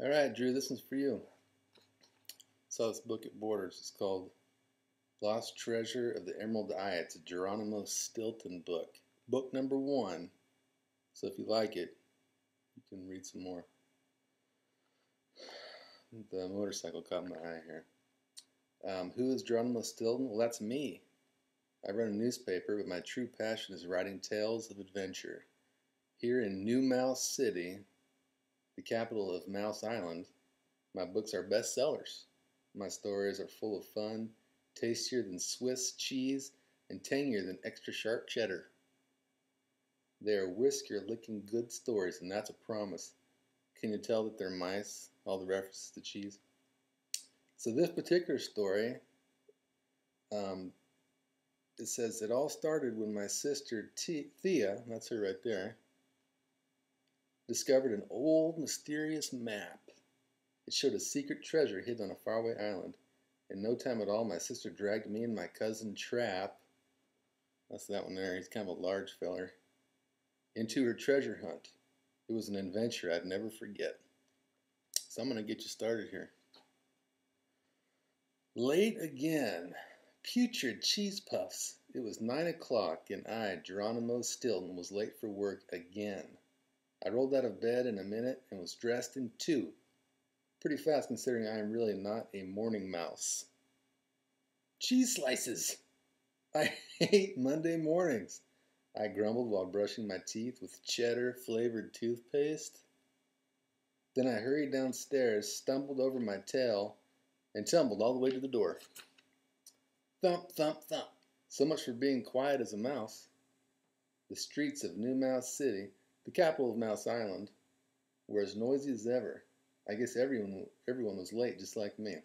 All right, Drew, this one's for you. Saw this book at Borders. It's called Lost Treasure of the Emerald Eye. It's a Geronimo Stilton book. Book number 1. So if you like it, you can read some more. The motorcycle caught my eye here. Who is Geronimo Stilton? Well, that's me. I run a newspaper, but my true passion is writing tales of adventure. Here in New Mouse City, the capital of Mouse Island, my books are bestsellers. My stories are full of fun, tastier than Swiss cheese, and tangier than extra sharp cheddar. They are whisker-licking good stories, and that's a promise. Can you tell that they're mice? All the references to cheese. So this particular story, it says it all started when my sister Thea, that's her right there, discovered an old mysterious map. It showed a secret treasure hidden on a faraway island. In no time at all, my sister dragged me and my cousin Trap, that's that one there, he's kind of a large feller, into her treasure hunt. It was an adventure I'd never forget. So I'm going to get you started here. Late again. Putrid cheese puffs. It was 9 o'clock and I, Geronimo Stilton, was late for work again. I rolled out of bed in a minute and was dressed in 2. Pretty fast considering I am really not a morning mouse. Cheese slices! I hate Monday mornings, I grumbled while brushing my teeth with cheddar-flavored toothpaste. Then I hurried downstairs, stumbled over my tail, and tumbled all the way to the door. Thump, thump, thump. So much for being quiet as a mouse. The streets of New Mouse City, the capital of Mouse Island, were as noisy as ever. I guess everyone was late, just like me.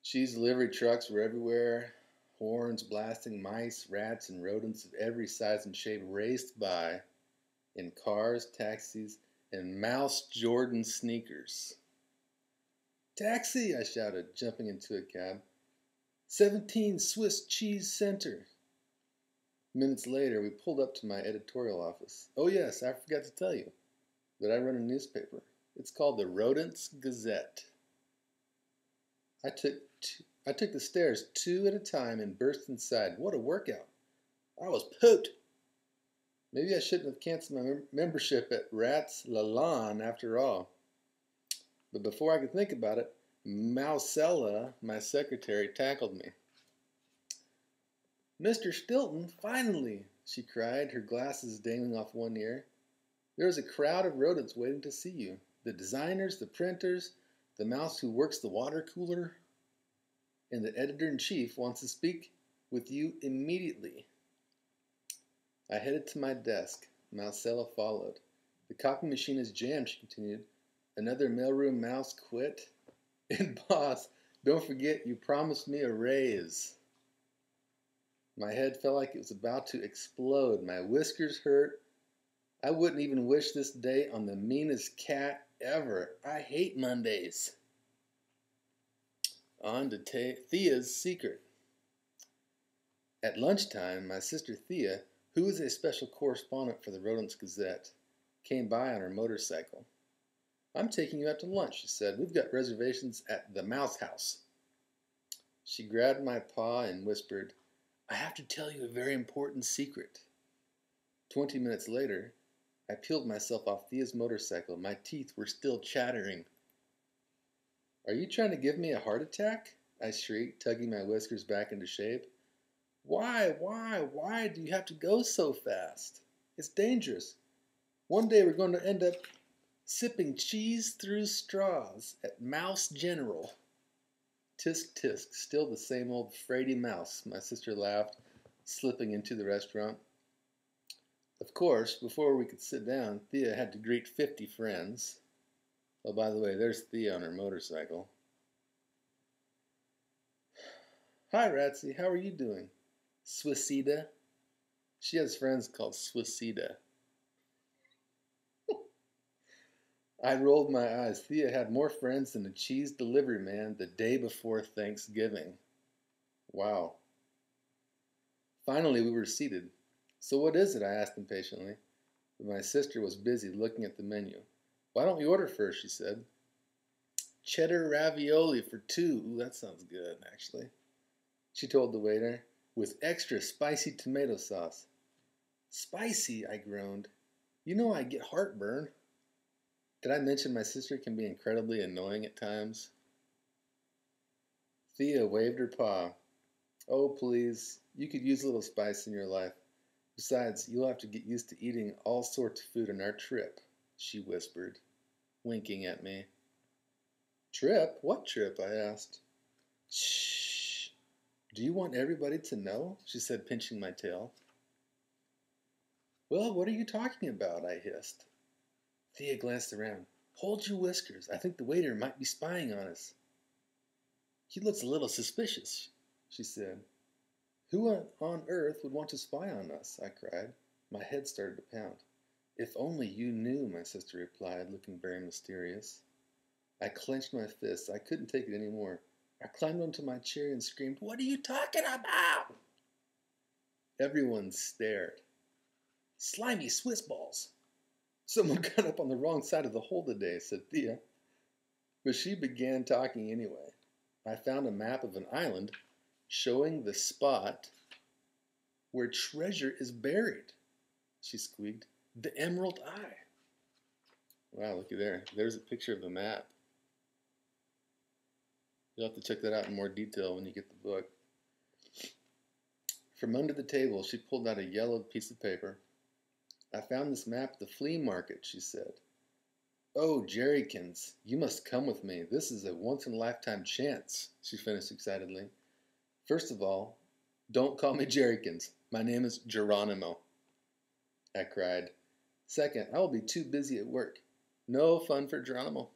Cheese delivery trucks were everywhere. Horns blasting, mice, rats, and rodents of every size and shape raced by in cars, taxis, and mouse Jordan sneakers. Taxi, I shouted, jumping into a cab. 17 Swiss Cheese Center. Minutes later, we pulled up to my editorial office. Oh yes, I forgot to tell you that I run a newspaper. It's called the Rodents Gazette. I took the stairs 2 at a time and burst inside. What a workout. I was pooped. Maybe I shouldn't have canceled my membership at Rats La Lawn after all. But before I could think about it, Mousella, my secretary, tackled me. Mr. Stilton, finally, she cried, her glasses dangling off one ear. There is a crowd of rodents waiting to see you. The designers, the printers, the mouse who works the water cooler, and the editor-in-chief wants to speak with you immediately. I headed to my desk. Mousella followed. The copy machine is jammed, she continued. Another mailroom mouse quit? And boss, don't forget you promised me a raise. My head felt like it was about to explode. My whiskers hurt. I wouldn't even wish this day on the meanest cat ever. I hate Mondays. On to Thea's secret. At lunchtime, my sister Thea, who is a special correspondent for the Rodents Gazette, came by on her motorcycle. I'm taking you out to lunch, she said. We've got reservations at the Mouse House. She grabbed my paw and whispered, I have to tell you a very important secret. 20 minutes later, I peeled myself off Thea's motorcycle. My teeth were still chattering. Are you trying to give me a heart attack? I shrieked, tugging my whiskers back into shape. Why do you have to go so fast? It's dangerous. One day we're going to end up sipping cheese through straws at Mouse General. Tisk tisk, still the same old Frady Mouse, my sister laughed, slipping into the restaurant. Of course, before we could sit down, Thea had to greet 50 friends. Oh, by the way, there's Thea on her motorcycle. Hi, Ratsy, how are you doing? Swissida. She has friends called Swissida. I rolled my eyes. Thea had more friends than a cheese delivery man the day before Thanksgiving. Wow. Finally, we were seated. So what is it? I asked impatiently. But my sister was busy looking at the menu. Why don't we order first, she said. Cheddar ravioli for two. Ooh, that sounds good, actually. She told the waiter, with extra spicy tomato sauce. Spicy, I groaned. You know I get heartburn. Did I mention my sister can be incredibly annoying at times? Thea waved her paw. Oh, please, you could use a little spice in your life. Besides, you'll have to get used to eating all sorts of food on our trip, she whispered, winking at me. Trip? What trip? I asked. Shh. Do you want everybody to know? She said, pinching my tail. Well, what are you talking about? I hissed. Thea glanced around. Hold your whiskers. I think the waiter might be spying on us. He looks a little suspicious, she said. Who on earth would want to spy on us? I cried. My head started to pound. If only you knew, my sister replied, looking very mysterious. I clenched my fists. I couldn't take it anymore. I climbed onto my chair and screamed, What are you talking about? Everyone stared. Slimy Swiss balls. Someone got up on the wrong side of the hole today, said Thea. But she began talking anyway. I found a map of an island showing the spot where treasure is buried, she squeaked. The Emerald Eye. Wow, looky there. There's a picture of the map. You'll have to check that out in more detail when you get the book. From under the table, she pulled out a yellowed piece of paper. I found this map at the flea market, she said. Oh, Jerrykins, you must come with me. This is a once-in-a-lifetime chance, she finished excitedly. First of all, don't call me Jerrykins. My name is Geronimo, I cried. Second, I will be too busy at work. No fun for Geronimo.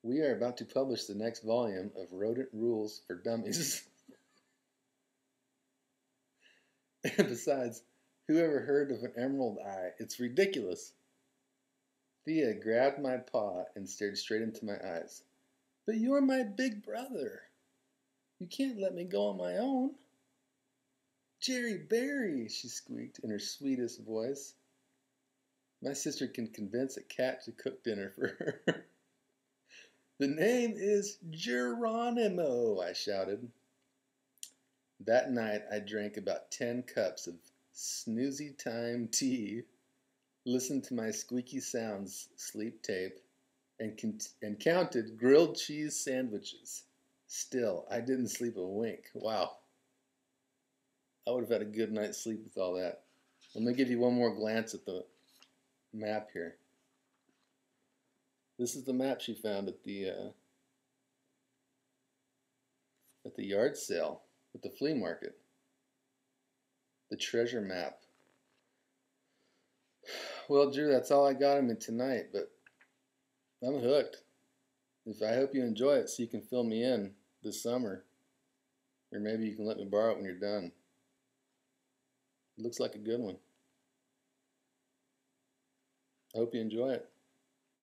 We are about to publish the next volume of Rodent Rules for Dummies. And besides, who ever heard of an emerald eye? It's ridiculous. Thea grabbed my paw and stared straight into my eyes. But you're my big brother. You can't let me go on my own. Jerry Berry, she squeaked in her sweetest voice. My sister can convince a cat to cook dinner for her. The name is Geronimo, I shouted. That night I drank about 10 cups of snoozy time tea, listened to my squeaky sounds sleep tape, and counted grilled cheese sandwiches. Still, I didn't sleep a wink. Wow. I would have had a good night's sleep with all that. Let me give you one more glance at the map here. This is the map she found at the yard sale at the flea market. The treasure map. Well, Drew, that's all I got on me tonight, but I'm hooked. I hope you enjoy it so you can fill me in this summer. Or maybe you can let me borrow it when you're done. It looks like a good one. I hope you enjoy it.